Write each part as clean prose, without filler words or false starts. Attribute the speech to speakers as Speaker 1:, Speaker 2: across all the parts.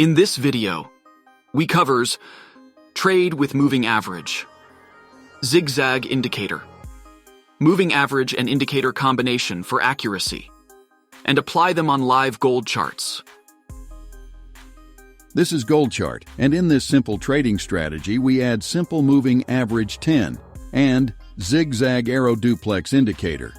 Speaker 1: In this video, we covers trade with moving average, zigzag indicator, moving average and indicator combination for accuracy, and apply them on live gold charts.
Speaker 2: This is Gold Chart, and in this simple trading strategy, we add simple moving average 10 and zigzag arrow duplex indicator.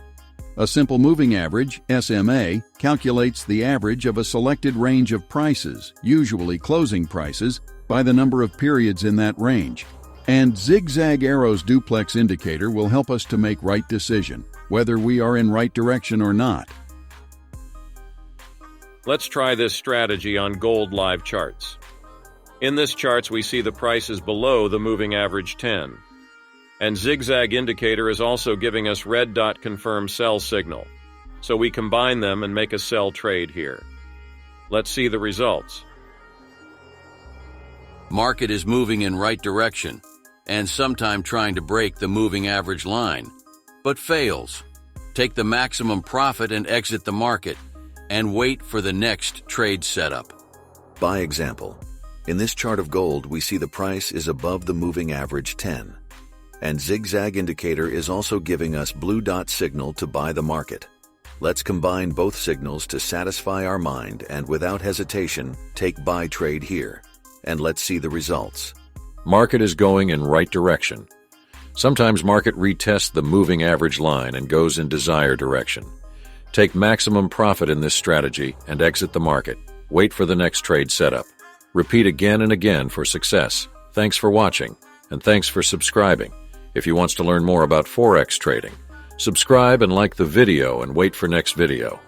Speaker 2: A simple moving average, SMA, calculates the average of a selected range of prices, usually closing prices, by the number of periods in that range. And zigzag arrows duplex indicator will help us to make right decision, whether we are in right direction or not.
Speaker 3: Let's try this strategy on gold live charts. In this charts, we see the price is below the moving average 10. And zigzag indicator is also giving us red dot confirm sell signal. So we combine them and make a sell trade here. Let's see the results.
Speaker 4: Market is moving in right direction and sometime trying to break the moving average line, but fails. Take the maximum profit and exit the market and wait for the next trade setup.
Speaker 5: By example, in this chart of gold, we see the price is above the moving average 10. And zigzag indicator is also giving us blue dot signal to buy the market. Let's combine both signals to satisfy our mind and without hesitation, take buy trade here. And let's see the results.
Speaker 3: Market is going in right direction. Sometimes market retests the moving average line and goes in desired direction. Take maximum profit in this strategy and exit the market. Wait for the next trade setup. Repeat again and again for success. Thanks for watching, and thanks for subscribing. If you want to learn more about Forex trading, subscribe and like the video and wait for next video.